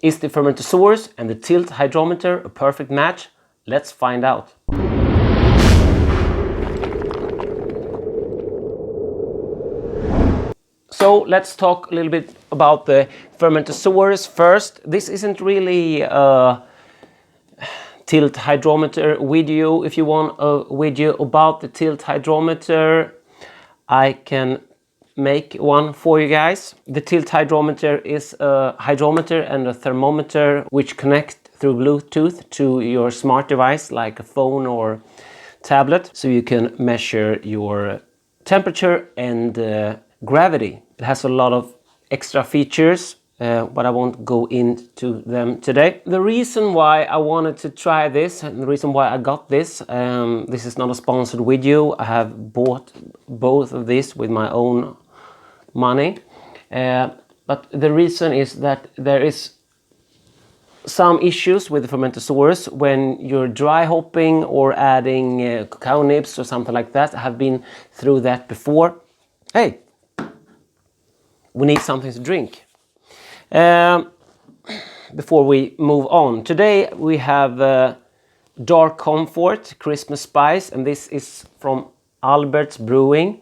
Is the Fermentasaurus and the Tilt hydrometer a perfect match? Let's find out. So let's talk a little bit about the Fermentasaurus first. This isn't really a tilt hydrometer video. If you want a video about the tilt hydrometer, I can make one for you guys. The tilt hydrometer is a hydrometer and a thermometer which connect through Bluetooth to your smart device like a phone or tablet, so you can measure your temperature and gravity. It has a lot of extra features, but I won't go into them today. The reason why I wanted to try this and the reason why I got this, this is not a sponsored video. I have bought both of these with my own money, but the reason is that there is some issues with the Fermentasaurus when you're dry hopping or adding cacao nibs or something like that. I have been through that before. Hey, we need something to drink. Before we move on, today we have Dark Comfort Christmas Spice, and this is from Albert's Brewing.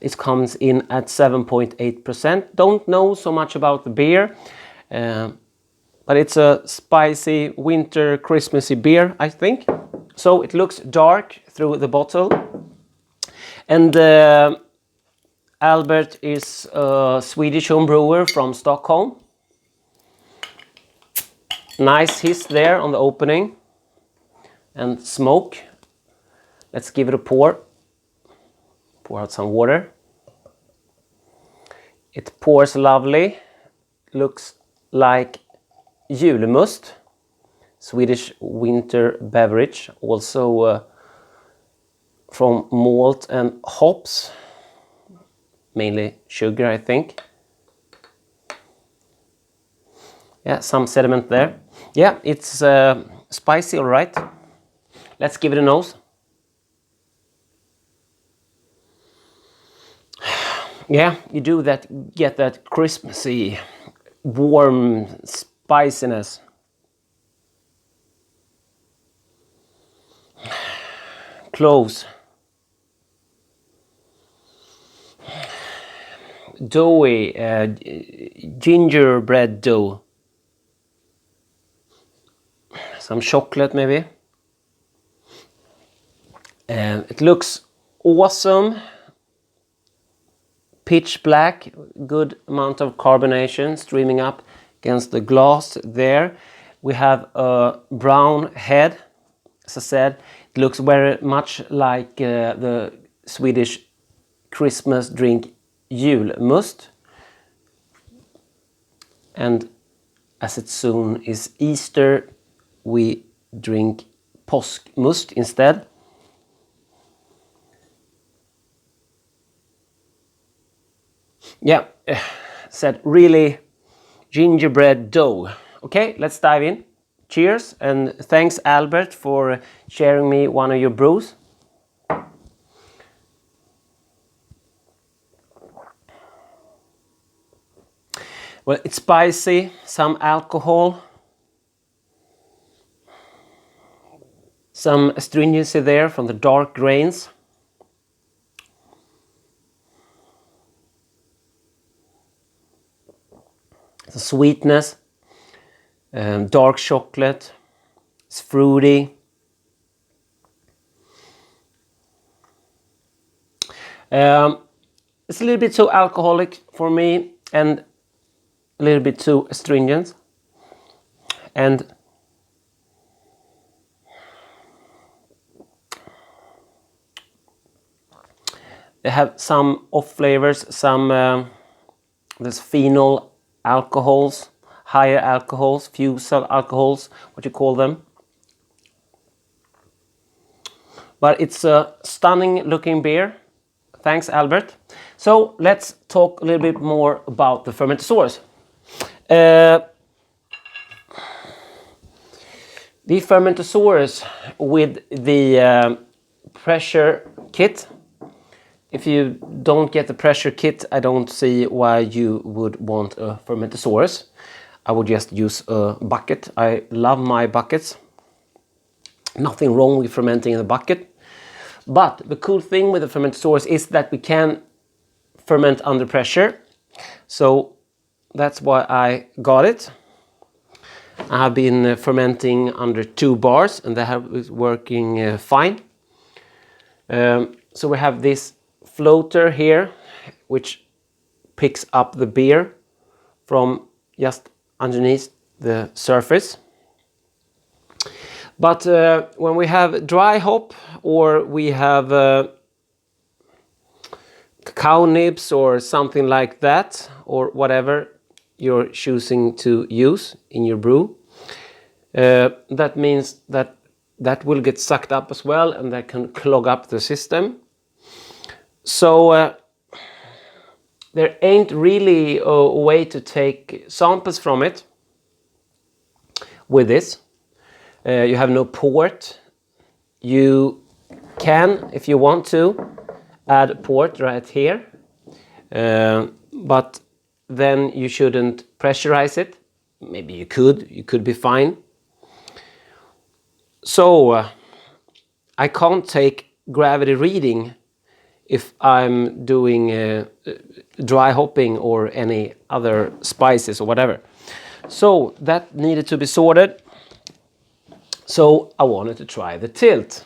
It comes in at 7.8%. Don't know so much about the beer, but it's a spicy winter Christmassy beer, I think. So it looks dark through the bottle, and Albert is a Swedish home brewer from Stockholm. Nice hiss there on the opening and smoke. Let's give it a pour. Pour out some water. It pours lovely. Looks like julmust, Swedish winter beverage, also from malt and hops. Mainly sugar, I think. Yeah, some sediment there. Yeah, it's spicy, all right. Let's give it a nose. Yeah, you do that, get that Christmassy, warm spiciness. Cloves. Doughy, gingerbread dough. Some chocolate maybe. It looks awesome. Pitch black, good amount of carbonation streaming up against the glass there. We have a brown head. As I said, it looks very much like the Swedish Christmas drink julmust, and as it soon is Easter, we drink påskmust instead. Yeah, said really gingerbread dough. Okay, let's dive in. Cheers, and thanks Albert for sharing me one of your brews. Well, it's spicy, some alcohol, some astringency there from the dark grains. The sweetness, dark chocolate, it's fruity. It's a little bit too alcoholic for me and a little bit too astringent, and they have some off flavors, some there's phenol alcohols, higher alcohols, fusel alcohols, what you call them. But it's a stunning looking beer. Thanks Albert. So let's talk a little bit more about the Fermentasaurus. The Fermentasaurus with the pressure kit if you don't get the pressure kit, I don't see why you would want a Fermentasaurus. I would just use a bucket. I love my buckets. Nothing wrong with fermenting in a bucket. But the cool thing with the Fermentasaurus is that we can ferment under pressure. So that's why I got it. I have been fermenting under 2 bars and that is working fine. So we have this floater here which picks up the beer from just underneath the surface. But when we have dry hop or we have cacao nibs or something like that, or whatever you're choosing to use in your brew, that means that that will get sucked up as well and that can clog up the system. So there ain't really a way to take samples from it with this. You have no port. You can, if you want to, add a port right here, but then you shouldn't pressurize it. Maybe you could be fine. So I can't take gravity reading if I'm doing dry hopping or any other spices or whatever. So that needed to be sorted. So I wanted to try the tilt.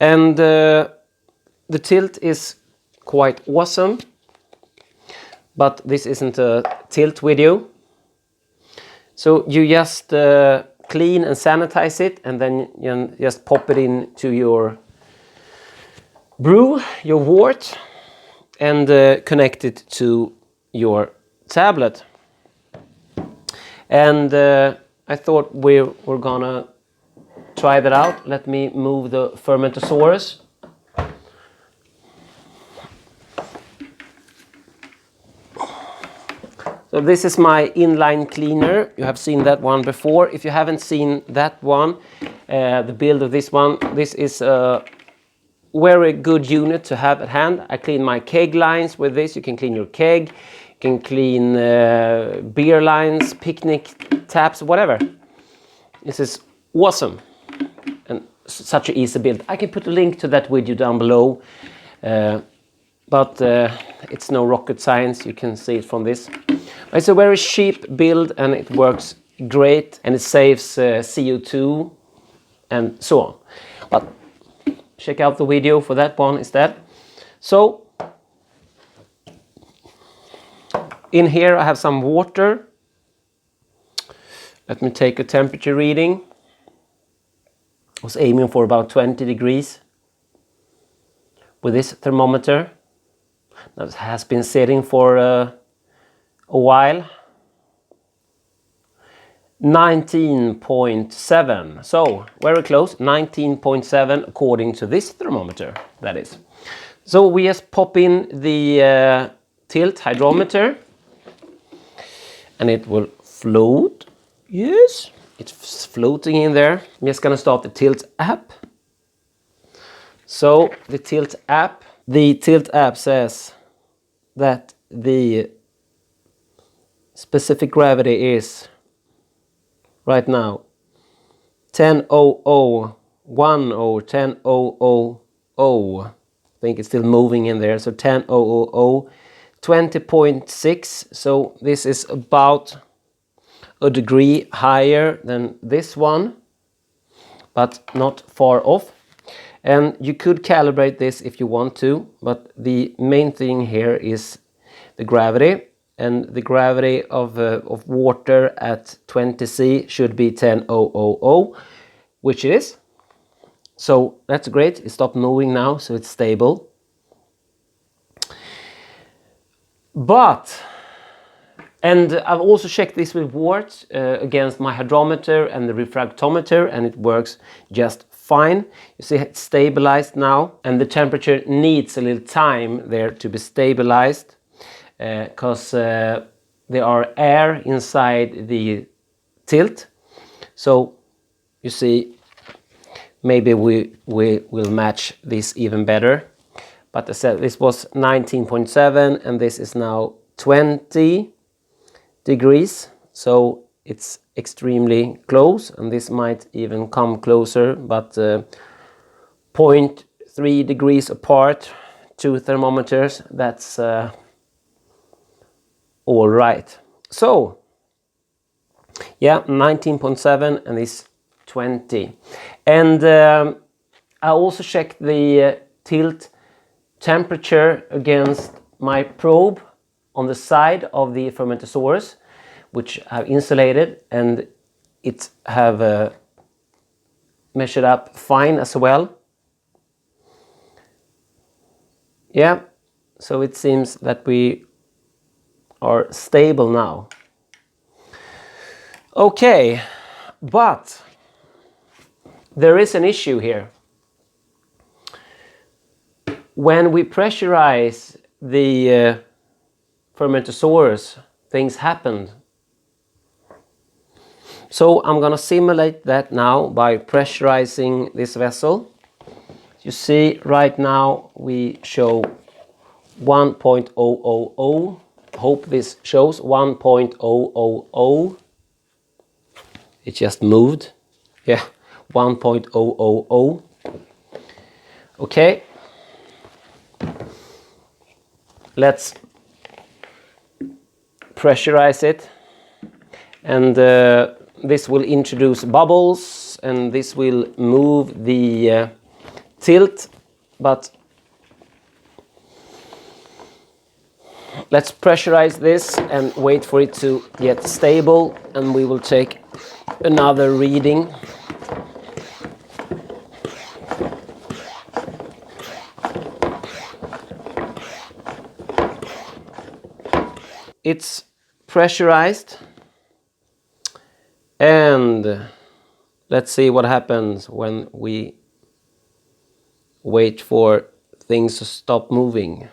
And the tilt is quite awesome. But this isn't a tilt video. So you just clean and sanitize it and then you just pop it into your brew, your wort, and connect it to your tablet. And I thought we were gonna try that out. Let me move the Fermentasaurus. So this is my inline cleaner. You have seen that one before. If you haven't seen that one, the build of this one, this is a very good unit to have at hand. I clean my keg lines with this. You can clean your keg, you can clean beer lines, picnic taps, whatever. This is awesome and such an easy build. I can put a link to that video down below, but it's no rocket science. You can see it from this. It's a very cheap build and it works great and it saves CO2 and so on. But check out the video for that one instead. So in here I have some water. Let me take a temperature reading. I was aiming for about 20 degrees with this thermometer. That has been sitting for a while. 19.7, so very close. 19.7 according to this thermometer, that is. So we just pop in the tilt hydrometer and it will float. Yes, it's floating in there. I'm just gonna start the tilt app. So the tilt app says that the specific gravity is right now 10,001 or 10,000. I think it's still moving in there. So 10,000, 20.6. So this is about a degree higher than this one, but not far off. And you could calibrate this if you want to, but the main thing here is the gravity. And the gravity of water at 20 C should be 10,000, which it is. So that's great. It stopped moving now, so it's stable. And I've also checked this with wort against my hydrometer and the refractometer, and it works just fine. You see it's stabilized now, and the temperature needs a little time there to be stabilized. Because there are air inside the tilt. So you see, maybe we will match this even better. But I said this was 19.7 and this is now 20 degrees. So it's extremely close, and this might even come closer, but 0.3 degrees apart, two thermometers, that's all right. So yeah, 19.7 and this 20. And I also checked the tilt temperature against my probe on the side of the Fermentasaurus, which I've insulated, and it have measured up fine as well. Yeah, so it seems that we are stable now. Okay, but there is an issue here. When we pressurize the Fermentasaurus, things happen. So I'm gonna simulate that now by pressurizing this vessel. You see right now we show 1.000. Hope this shows 1.000. It just moved. Yeah, 1.000. Okay. Let's pressurize it, and this will introduce bubbles, and this will move the tilt, but let's pressurize this and wait for it to get stable, and we will take another reading. It's pressurized, and let's see what happens when we wait for things to stop moving.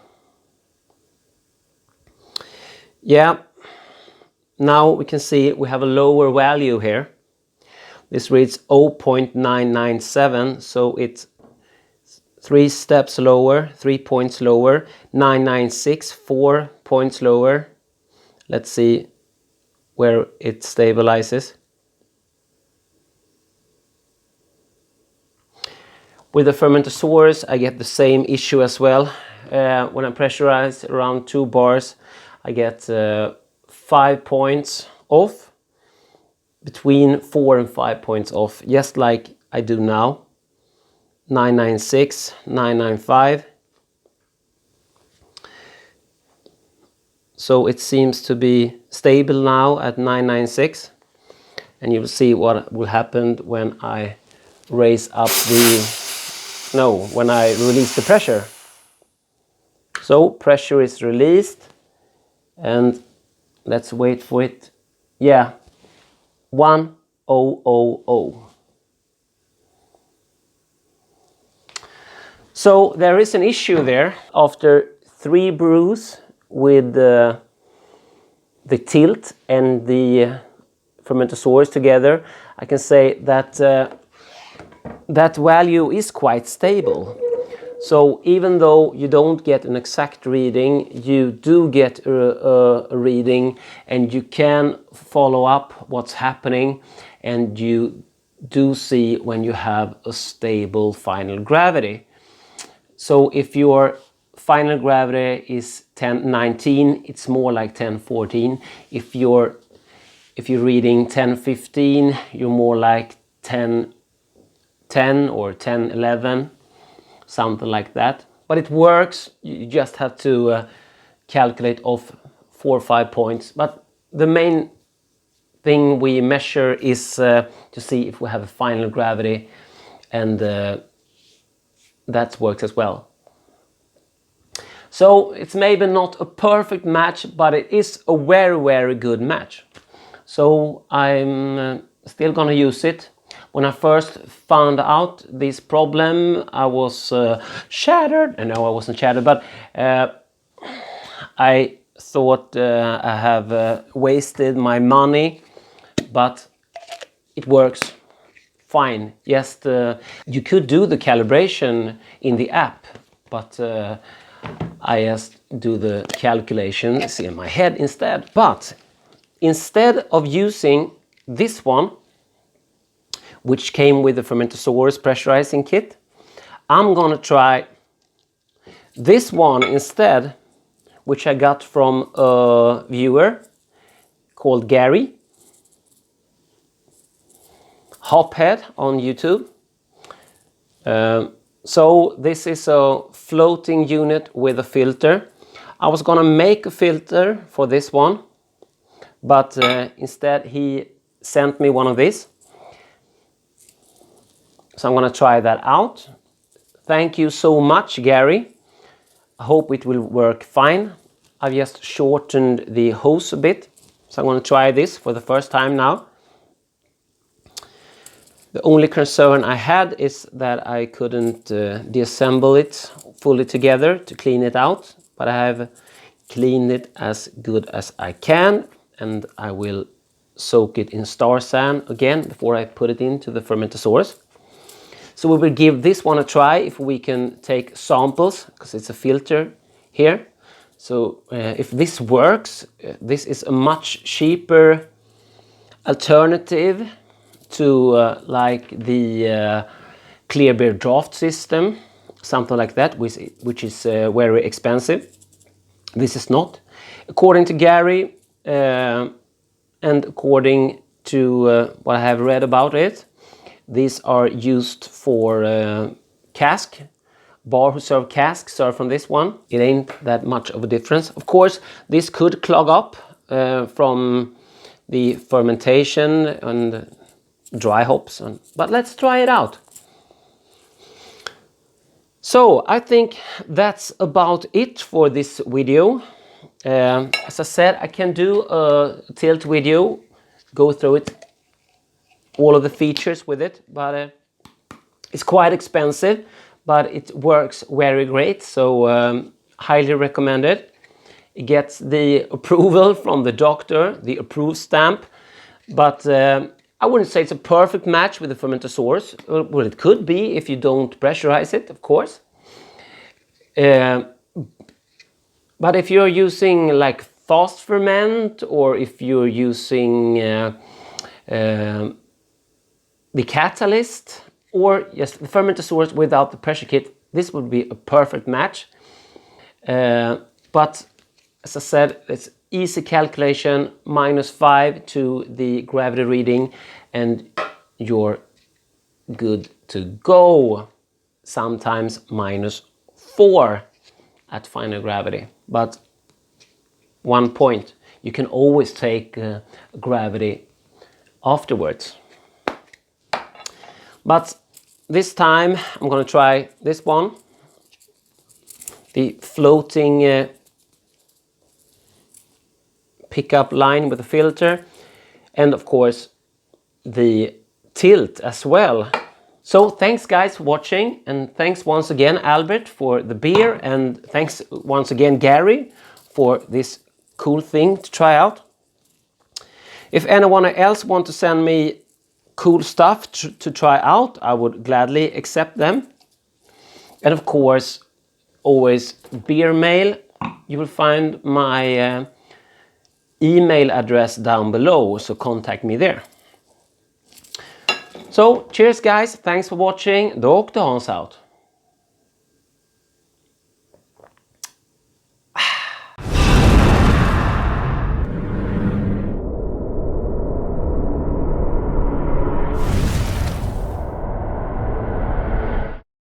Yeah, now we can see we have a lower value here. This reads 0.997, so it's 3 steps lower, 3 points lower. 996, 4 points lower. Let's see where it stabilizes. With the Fermentasaurus, I get the same issue as well. When I pressurize around 2 bars, I get 5 points off, between 4 and 5 points off, just like I do now. 996, 995. So it seems to be stable now at 996, and you'll see what will happen when I raise up when I release the pressure. So pressure is released, and let's wait for it. Yeah, 1000. So there is an issue there. After 3 brews with the tilt and the Fermentasaurus together, I can say that that value is quite stable. So even though you don't get an exact reading, you do get a reading, and you can follow up what's happening, and you do see when you have a stable final gravity. So if your final gravity is 1019, it's more like 1014. If you're reading 1015, you're more like 1010 or 1011, something like that. But it works. You just have to calculate off 4 or 5 points. But the main thing we measure is to see if we have a final gravity, and that works as well. So it's maybe not a perfect match, but it is a very, very good match. So I'm still gonna use it. When I first found out this problem, I was shattered. And no, I wasn't shattered, but I thought I have wasted my money, but it works fine. Just you could do the calibration in the app, but I just do the calculations in my head instead. But instead of using this one, which came with the Fermentasaurus pressurizing kit, I'm gonna try this one instead, which I got from a viewer called Gary, Hophead on YouTube. So this is a floating unit with a filter. I was gonna make a filter for this one, but instead he sent me one of these. So I'm gonna try that out. Thank you so much, Gary. I hope it will work fine. I've just shortened the hose a bit. So I'm gonna try this for the first time now. The only concern I had is that I couldn't deassemble it fully together to clean it out, but I have cleaned it as good as I can, and I will soak it in star sand again before I put it into the Fermentasaurus. So we will give this one a try if we can take samples, because it's a filter here. So if this works, this is a much cheaper alternative to like the clear beer draft system, something like that, which is very expensive. This is not. According to Gary and according to what I have read about it, these are used for cask. Bar who serve cask serve from this one. It ain't that much of a difference. Of course, this could clog up from the fermentation and dry hops, but let's try it out. So I think that's about it for this video. As I said, I can do a tilt video, go through it, all of the features with it, but it's quite expensive, but it works very great, so highly recommend it. It gets the approval from the doctor, the approved stamp, but I wouldn't say it's a perfect match with the Fermentasaurus. Well, it could be if you don't pressurize it, of course. But if you're using like fast ferment, or if you're using the catalyst, or just the Fermentasaurus without the pressure kit, this would be a perfect match. But as I said, it's easy calculation, -5 to the gravity reading, and you're good to go. Sometimes -4 at final gravity. But one point, you can always take gravity afterwards. But this time I'm going to try this one, the floating pickup line with a filter, and of course the tilt as well. So thanks guys for watching, and thanks once again Albert for the beer, and thanks once again Gary for this cool thing to try out. If anyone else want to send me cool stuff to try out, I would gladly accept them. And of course, always beer mail. You will find my email address down below, so contact me there. So cheers guys, thanks for watching. Dr. Hans out.